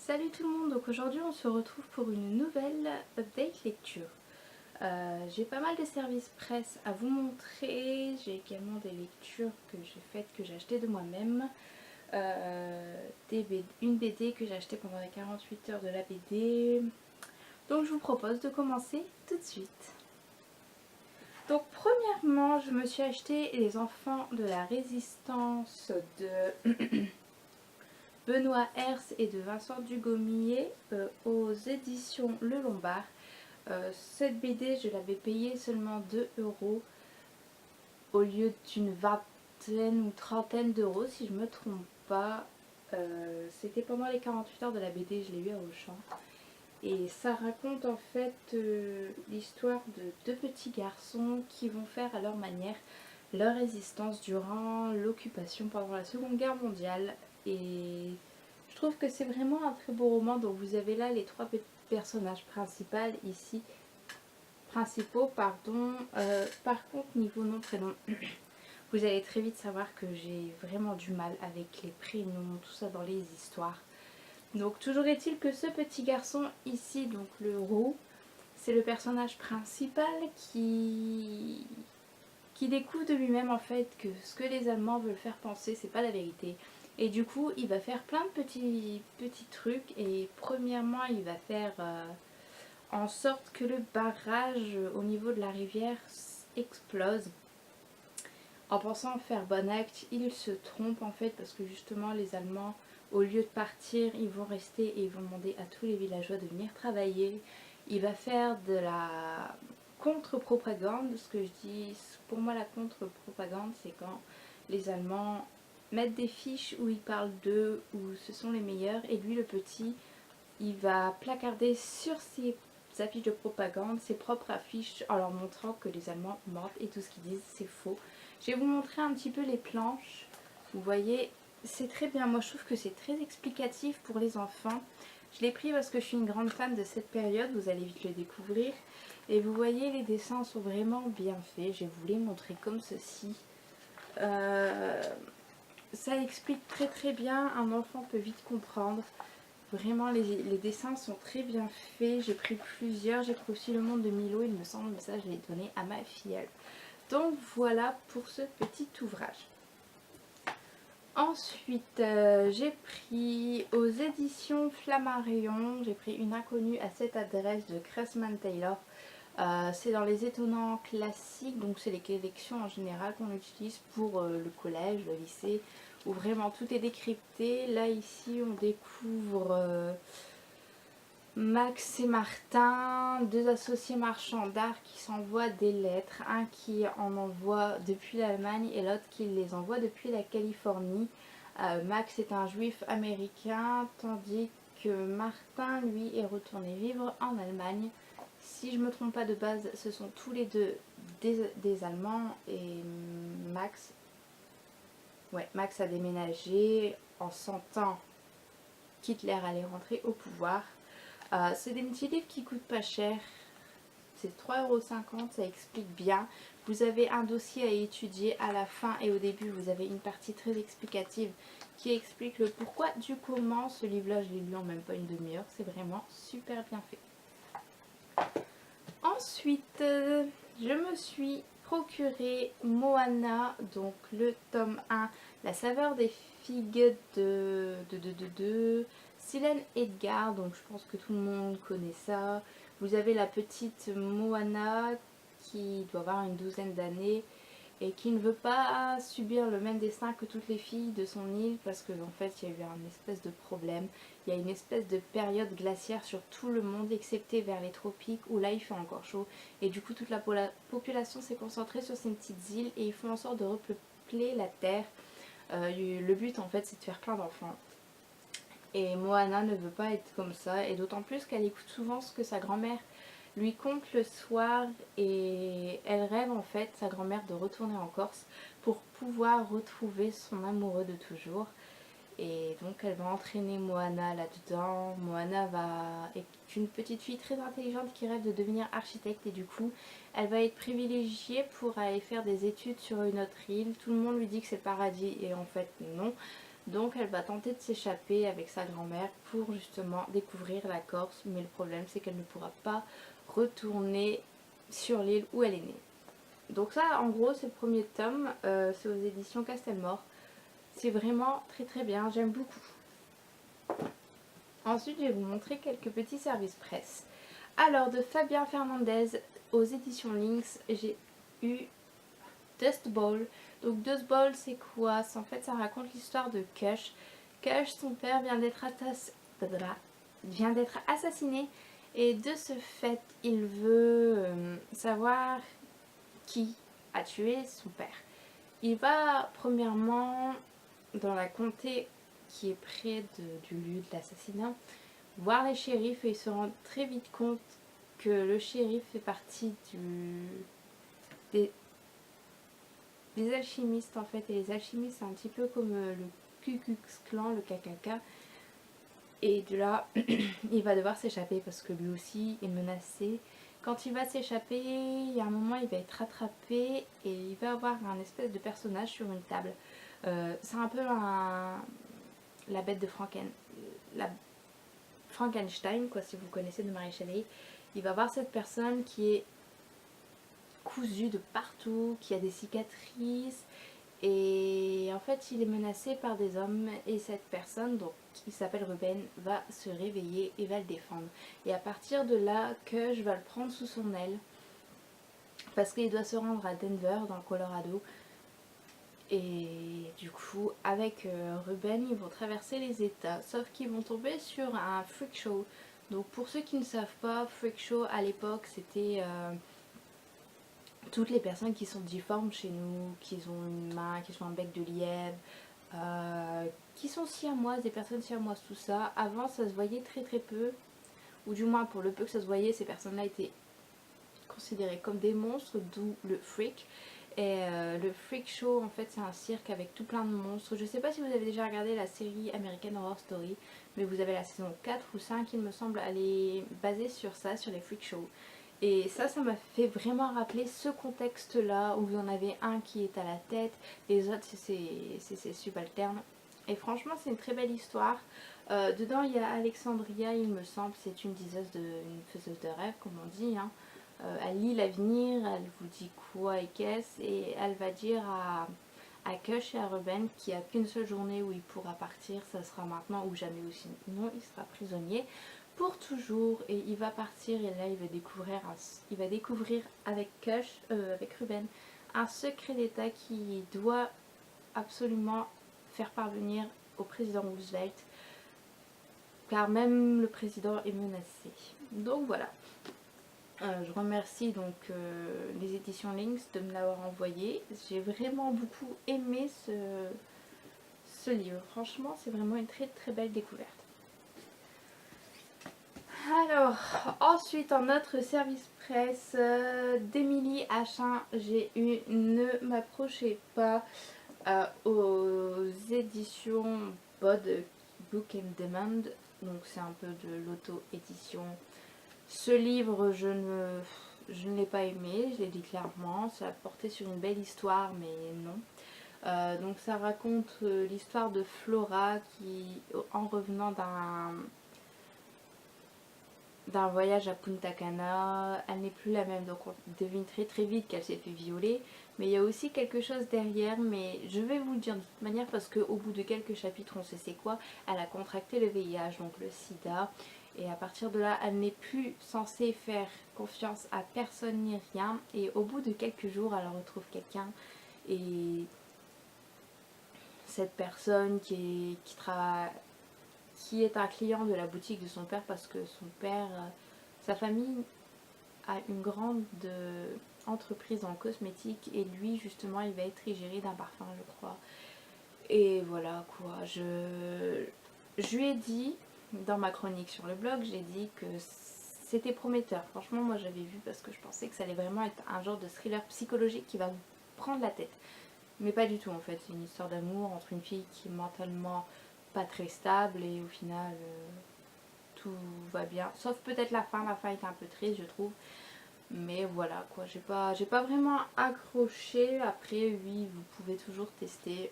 Salut tout le monde, donc aujourd'hui on se retrouve pour une nouvelle update lecture. J'ai pas mal de services presse à vous montrer, j'ai également des lectures que j'ai faites, que j'ai achetées de moi-même, une BD que j'ai achetée pendant les 48 heures de la BD, donc je vous propose de commencer tout de suite. Donc premièrement je me suis acheté Les Enfants de la Résistance de Benoît Hers et de Vincent Dugommier aux éditions Le Lombard. Cette BD, je l'avais payée seulement 2 € au lieu d'une vingtaine ou trentaine d'euros, si je ne me trompe pas. C'était pendant les 48 heures de la BD, je l'ai eu à Auchan. Et ça raconte en fait l'histoire de deux petits garçons qui vont faire à leur manière leur résistance durant l'occupation pendant la Seconde Guerre mondiale. Et je trouve que c'est vraiment un très beau roman. Donc vous avez là les trois personnages principaux. Par contre, niveau nom, prénom, vous allez très vite savoir que j'ai vraiment du mal avec les prénoms, tout ça dans les histoires. Donc toujours est-il que ce petit garçon ici, donc le roux, c'est le personnage principal qui découvre de lui-même en fait que ce que les Allemands veulent faire penser, c'est pas la vérité. Et du coup, il va faire plein de petits trucs. Et premièrement, il va faire en sorte que le barrage au niveau de la rivière explose. En pensant faire bon acte, il se trompe en fait parce que justement les Allemands, au lieu de partir, ils vont rester et ils vont demander à tous les villageois de venir travailler. Il va faire de la contre-propagande. Ce que je dis, pour moi la contre-propagande, c'est quand les Allemands mettent des fiches où ils parlent d'eux, où ce sont les meilleurs, et lui le petit, il va placarder sur ses affiches de propagande ses propres affiches en leur montrant que les Allemands mentent et tout ce qu'ils disent c'est faux. Je vais vous montrer un petit peu les planches. Vous voyez, c'est très bien. Moi je trouve que c'est très explicatif pour les enfants. Je l'ai pris parce que je suis une grande fan de cette période, vous allez vite le découvrir. Et vous voyez, les dessins sont vraiment bien faits. Je vais vous les montrer comme ceci. Ça explique très bien, un enfant peut vite comprendre. Vraiment, les dessins sont très bien faits. J'ai pris plusieurs. J'ai pris aussi Le Monde de Milo, il me semble, mais ça je l'ai donné à ma filleule. Donc voilà pour ce petit ouvrage. Ensuite, j'ai pris aux éditions Flammarion, j'ai pris Une inconnue à cette adresse de Cressman Taylor. C'est dans les étonnants classiques, donc c'est les collections en général qu'on utilise pour le collège, le lycée, où vraiment tout est décrypté. Là ici on découvre Max et Martin, deux associés marchands d'art qui s'envoient des lettres, un qui en envoie depuis l'Allemagne et l'autre qui les envoie depuis la Californie. Max est un juif américain tandis que Martin lui est retourné vivre en Allemagne. Si je ne me trompe pas de base, ce sont tous les deux des Allemands et Max a déménagé en sentant qu'Hitler allait rentrer au pouvoir. C'est des petits livres qui coûtent pas cher, c'est 3,50 €, ça explique bien. Vous avez un dossier à étudier à la fin et au début vous avez une partie très explicative qui explique le pourquoi du comment. Ce livre-là je l'ai lu en même pas une demi-heure, c'est vraiment super bien fait. Ensuite, je me suis procuré Moana, donc le tome 1, La saveur des figues de Silène Edgar, donc je pense que tout le monde connaît ça. Vous avez la petite Moana qui doit avoir une douzaine d'années et qui ne veut pas subir le même destin que toutes les filles de son île parce que en fait il y a eu un espèce de problème. Il y a une espèce de période glaciaire sur tout le monde excepté vers les tropiques où là il fait encore chaud et du coup toute la population s'est concentrée sur ces petites îles et ils font en sorte de repeupler la terre. Le but en fait c'est de faire plein d'enfants. Et Moana ne veut pas être comme ça, et d'autant plus qu'elle écoute souvent ce que sa grand-mère lui conte le soir, et elle rêve en fait, sa grand-mère, de retourner en Corse pour pouvoir retrouver son amoureux de toujours. Et donc elle va entraîner Moana là-dedans. Moana est une petite fille très intelligente qui rêve de devenir architecte et du coup elle va être privilégiée pour aller faire des études sur une autre île. Tout le monde lui dit que c'est le paradis et en fait non. Donc elle va tenter de s'échapper avec sa grand-mère pour justement découvrir la Corse. Mais le problème c'est qu'elle ne pourra pas retourner sur l'île où elle est née. Donc ça en gros c'est le premier tome, c'est aux éditions Castelmore. C'est vraiment très très bien, j'aime beaucoup. Ensuite je vais vous montrer quelques petits services presse. Alors de Fabien Fernandez aux éditions Lynx, j'ai eu Dust Bowl. Donc Dust Bowl c'est quoi? En fait ça raconte l'histoire de Kush. Kush, son père vient d'être assassiné et de ce fait il veut savoir qui a tué son père. Il va premièrement dans la comté qui est près du lieu de l'assassinat voir les shérifs et il se rend très vite compte que le shérif fait partie des alchimistes en fait, et les alchimistes c'est un petit peu comme le Ku Klux Klan, le KKK, et de là il va devoir s'échapper parce que lui aussi est menacé. Quand il va s'échapper, il y a un moment il va être rattrapé et il va avoir un espèce de personnage sur une table. C'est un peu la bête de Frankenstein quoi, si vous connaissez de Mary Shelley. Il va voir cette personne qui est cousue de partout, qui a des cicatrices et en fait il est menacé par des hommes et cette personne, donc qui s'appelle Ruben, va se réveiller et va le défendre. Et à partir de là, Kush va le prendre sous son aile parce qu'il doit se rendre à Denver dans le Colorado. Et du coup avec Ruben ils vont traverser les états, sauf qu'ils vont tomber sur un freak show. Donc pour ceux qui ne savent pas, freak show à l'époque c'était toutes les personnes qui sont difformes chez nous, qui ont une main, qui ont un bec de lièvre, qui sont siamoises, des personnes siamoises, tout ça. Avant ça se voyait très très peu, ou du moins pour le peu que ça se voyait, ces personnes là étaient considérées comme des monstres, d'où le freak. Et le freak show en fait c'est un cirque avec tout plein de monstres. Je sais pas si vous avez déjà regardé la série American Horror Story, mais vous avez la saison 4 ou 5 il me semble, elle est basée sur ça, sur les freak shows. Et ça m'a fait vraiment rappeler ce contexte là où vous en avez un qui est à la tête, les autres c'est ses subalternes. Et franchement c'est une très belle histoire. Dedans il y a Alexandria il me semble, c'est une faiseuse de rêve comme on dit hein. Elle lit l'avenir, elle vous dit quoi et qu'est-ce, et elle va dire à Kush et à Ruben qu'il n'y a qu'une seule journée où il pourra partir, ça sera maintenant ou jamais, ou sinon il sera prisonnier pour toujours. Et il va partir et là il va découvrir avec Kush, avec Ruben, un secret d'état qui doit absolument faire parvenir au président Roosevelt, car même le président est menacé. Donc voilà. Je remercie donc les éditions Lynx de me l'avoir envoyé. J'ai vraiment beaucoup aimé ce livre. Franchement, c'est vraiment une très très belle découverte. Alors, ensuite, en notre service presse d'Emilie Achin, j'ai eu Ne m'approchez pas aux éditions Bod Book and Demand. Donc c'est un peu de l'auto-édition. Ce livre, je ne l'ai pas aimé, je l'ai dit clairement. Ça portait sur une belle histoire, mais non. Donc ça raconte l'histoire de Flora qui, en revenant d'un voyage à Punta Cana, elle n'est plus la même. Donc on devine très très vite qu'elle s'est fait violer. Mais il y a aussi quelque chose derrière, mais je vais vous le dire de toute manière parce qu'au bout de quelques chapitres, on sait c'est quoi. Elle a contracté le VIH, donc le sida. Et à partir de là, elle n'est plus censée faire confiance à personne ni rien. Et au bout de quelques jours, elle retrouve quelqu'un. Et cette personne qui est un client de la boutique de son père, parce que son père, sa famille a une grande entreprise en cosmétique. Et lui, justement, il va être égérie d'un parfum, je crois. Et voilà quoi, je lui ai dit dans ma chronique sur le blog, j'ai dit que c'était prometteur. Franchement, moi j'avais vu parce que je pensais que ça allait vraiment être un genre de thriller psychologique qui va vous prendre la tête. Mais pas du tout en fait, c'est une histoire d'amour entre une fille qui est mentalement pas très stable et au final tout va bien. Sauf peut-être la fin est un peu triste je trouve. Mais voilà quoi, j'ai pas vraiment accroché. Après oui, vous pouvez toujours tester.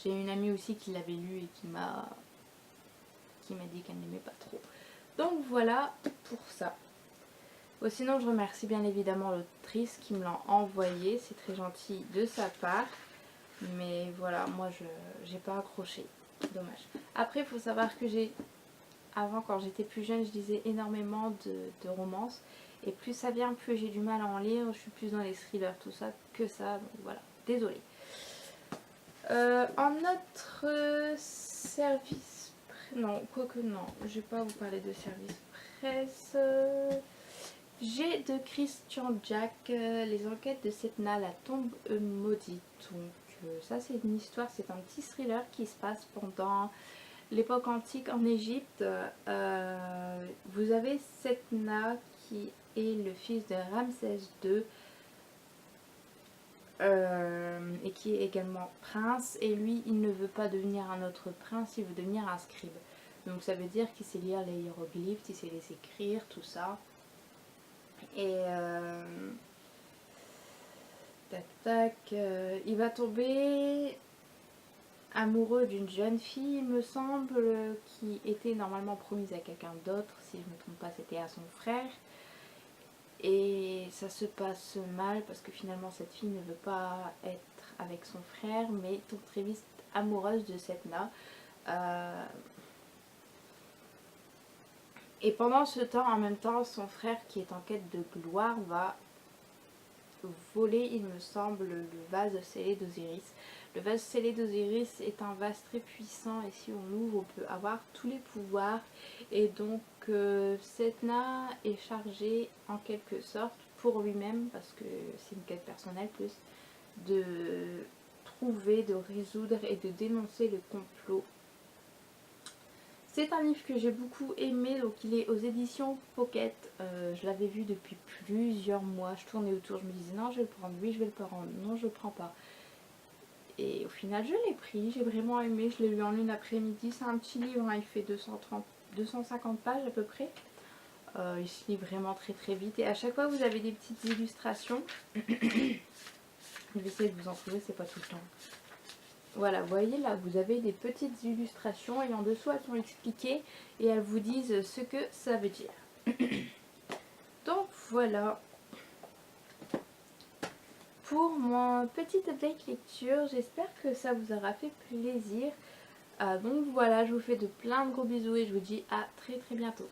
J'ai une amie aussi qui l'avait lu et qui m'a dit qu'elle n'aimait pas trop. Donc voilà pour ça. Bon, sinon je remercie bien évidemment l'autrice qui me l'a envoyé, c'est très gentil de sa part. Mais voilà, moi j'ai pas accroché, dommage. Après il faut savoir que avant quand j'étais plus jeune, je lisais énormément de romances. Et plus ça vient, plus j'ai du mal à en lire. Je suis plus dans les thrillers, tout ça, que ça. Donc voilà, désolée. En notre service... Non, quoique non, je vais pas vous parler de service presse. J'ai de Christian Jack, les enquêtes de Setna, la tombe maudite. Donc ça c'est une histoire, c'est un petit thriller qui se passe pendant l'époque antique en Égypte. Vous avez Setna qui est le fils de Ramsès II et qui est également prince. Et lui, il ne veut pas devenir un autre prince, il veut devenir un scribe. Donc ça veut dire qu'il sait lire les hiéroglyphes, il sait les écrire, tout ça. Et tac tac, il va tomber amoureux d'une jeune fille, il me semble, qui était normalement promise à quelqu'un d'autre, si je ne me trompe pas, c'était à son frère. Et ça se passe mal parce que finalement cette fille ne veut pas être avec son frère, mais tombe très vite amoureuse de Setna. Et pendant ce temps, en même temps, son frère qui est en quête de gloire va voler, il me semble, le vase scellé d'Osiris. Le vase scellé d'Osiris est un vase très puissant et si on l'ouvre, on peut avoir tous les pouvoirs. Et donc, Setna est chargé en quelque sorte pour lui-même, parce que c'est une quête personnelle plus, de trouver, de résoudre et de dénoncer le complot. C'est un livre que j'ai beaucoup aimé, donc il est aux éditions Pocket. Je l'avais vu depuis plusieurs mois, je tournais autour, je me disais non je vais le prendre, oui je vais le prendre, non je le prends pas. Et au final je l'ai pris, j'ai vraiment aimé, je l'ai lu en une après-midi. C'est un petit livre, hein, il fait 250 pages à peu près. Il se lit vraiment très très vite et à chaque fois vous avez des petites illustrations. Je vais essayer de vous en trouver, c'est pas tout le temps. Voilà, vous voyez là, vous avez des petites illustrations et en dessous elles sont expliquées et elles vous disent ce que ça veut dire. Donc voilà pour mon petit update lecture, j'espère que ça vous aura fait plaisir. Donc voilà, je vous fais de plein de gros bisous et je vous dis à très très bientôt.